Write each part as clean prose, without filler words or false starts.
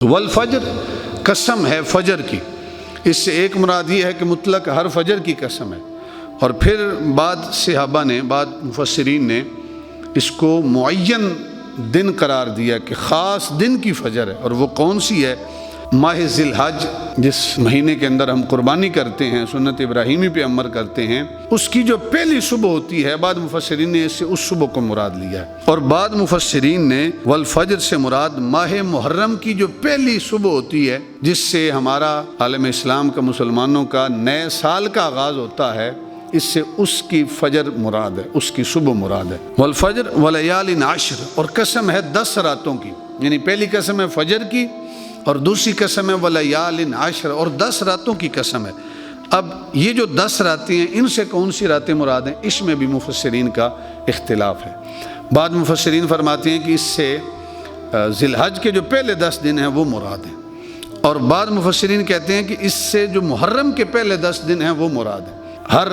والفجر قسم ہے فجر کی، اس سے ایک مراد یہ ہے کہ مطلق ہر فجر کی قسم ہے، اور پھر بعد صحابہ نے، بعد مفسرین نے اس کو معین دن قرار دیا کہ خاص دن کی فجر ہے، اور وہ کون سی ہے؟ ماہ ذی الحج، جس مہینے کے اندر ہم قربانی کرتے ہیں، سنت ابراہیمی پہ عمل کرتے ہیں، اس کی جو پہلی صبح ہوتی ہے، بعد مفسرین نے اس سے اس صبح کو مراد لیا ہے، اور بعد مفسرین نے والفجر سے مراد ماہ محرم کی جو پہلی صبح ہوتی ہے، جس سے ہمارا عالم اسلام کا، مسلمانوں کا نئے سال کا آغاز ہوتا ہے، اس سے اس کی فجر مراد ہے، اس کی صبح مراد ہے۔ والفجر ولیال عشر، اور قسم ہے 10 راتوں کی، یعنی پہلی قسم ہے فجر کی، اور دوسری قسم ہے ولیال عشر، اور 10 راتوں کی قسم ہے۔ اب یہ جو 10 راتیں ہیں، ان سے کون سی راتیں مراد ہیں؟ اس میں بھی مفسرین کا اختلاف ہے۔ بعض مفسرین فرماتے ہیں کہ اس سے ذی الحج کے جو پہلے 10 دن ہیں وہ مراد ہیں، اور بعض مفسرین کہتے ہیں کہ اس سے جو محرم کے پہلے 10 دن ہیں وہ مراد ہیں۔ ہر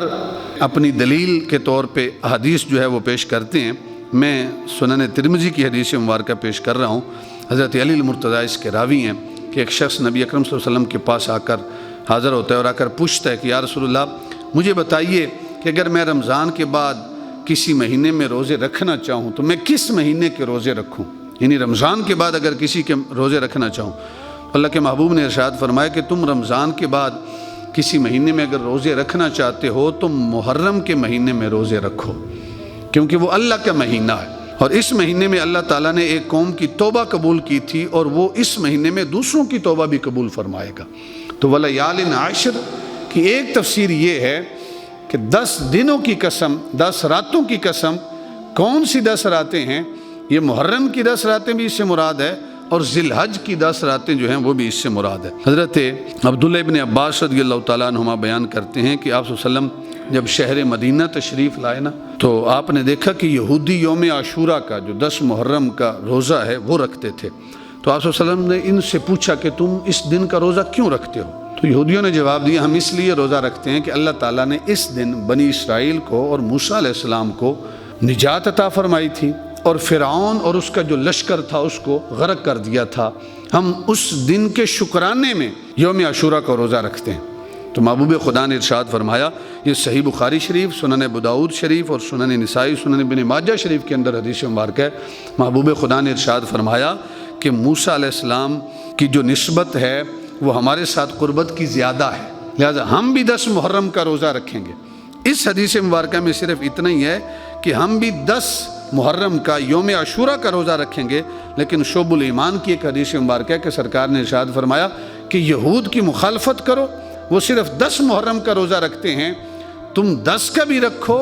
اپنی دلیل کے طور پہ حدیث جو ہے وہ پیش کرتے ہیں۔ میں سنن ترمذی کی حدیث مبارکہ پیش کر رہا ہوں۔ حضرت علی المرتضیٰ اس کے راوی ہیں کہ ایک شخص نبی اکرم صلی اللہ علیہ وسلم کے پاس آ کر حاضر ہوتا ہے اور آ کر پوچھتا ہے کہ یا رسول اللہ، مجھے بتائیے کہ اگر میں رمضان کے بعد کسی مہینے میں روزے رکھنا چاہوں تو میں کس مہینے کے روزے رکھوں؟ یعنی رمضان کے بعد اگر کسی کے روزے رکھنا چاہوں، اللہ کے محبوب نے ارشاد فرمایا کہ تم رمضان کے بعد کسی مہینے میں اگر روزے رکھنا چاہتے ہو تو محرم کے مہینے میں روزے رکھو، کیونکہ وہ اللہ کا مہینہ ہے، اور اس مہینے میں اللہ تعالیٰ نے ایک قوم کی توبہ قبول کی تھی، اور وہ اس مہینے میں دوسروں کی توبہ بھی قبول فرمائے گا۔ تو ولیال عشر کی ایک تفسیر یہ ہے کہ 10 دنوں کی قسم، 10 راتوں کی قسم۔ کون سی 10 راتیں ہیں؟ یہ محرم کی 10 راتیں بھی اس سے مراد ہے، اور ذی الحج کی 10 راتیں جو ہیں وہ بھی اس سے مراد ہے۔ حضرت عبداللہ ابن عباس رضی اللہ تعالیٰ عنہما بیان کرتے ہیں کہ آپ صلی اللہ علیہ وسلم جب شہر مدینہ تشریف لائے نا، تو آپ نے دیکھا کہ یہودی یوم عاشورہ کا جو 10 محرم کا روزہ ہے وہ رکھتے تھے۔ تو آپ صلی اللہ علیہ وسلم نے ان سے پوچھا کہ تم اس دن کا روزہ کیوں رکھتے ہو؟ تو یہودیوں نے جواب دیا، ہم اس لیے روزہ رکھتے ہیں کہ اللہ تعالیٰ نے اس دن بنی اسرائیل کو اور موسیٰ علیہ السلام کو نجات عطا فرمائی تھی، اور فرعون اور اس کا جو لشکر تھا اس کو غرق کر دیا تھا۔ ہم اس دن کے شکرانے میں یوم عاشورہ کا روزہ رکھتے ہیں۔ تو محبوب خدا نے ارشاد فرمایا، یہ صحیح بخاری شریف، سنن ابو داؤد شریف اور سنن نسائی، سنن ابن ماجہ شریف کے اندر حدیث مبارک ہے۔ محبوب خدا نے ارشاد فرمایا کہ موسیٰ علیہ السلام کی جو نسبت ہے وہ ہمارے ساتھ قربت کی زیادہ ہے، لہذا ہم بھی 10 محرم کا روزہ رکھیں گے۔ اس حدیث مبارکہ میں صرف اتنا ہی ہے کہ ہم بھی 10 محرم کا یوم عاشورہ کا روزہ رکھیں گے، لیکن شعب الایمان کی ایک حدیث مبارکہ ہے کہ سرکار نے ارشاد فرمایا کہ یہود کی مخالفت کرو، وہ صرف 10 محرم کا روزہ رکھتے ہیں، تم 10 کا بھی رکھو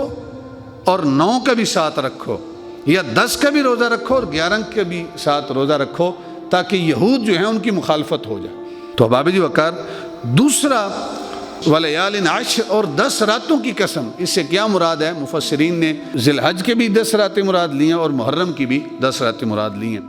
اور 9 کا بھی ساتھ رکھو، یا 10 کا بھی روزہ رکھو اور 11 کا بھی ساتھ روزہ رکھو، تاکہ یہود جو ہیں ان کی مخالفت ہو جائے۔ تو احباب جی وقار، دوسرا ولیال عشر اور 10 راتوں کی قسم، اس سے کیا مراد ہے؟ مفسرین نے ذی الحج کے بھی 10 راتیں مراد لی ہیں اور محرم کی بھی 10 راتیں مراد لی ہیں۔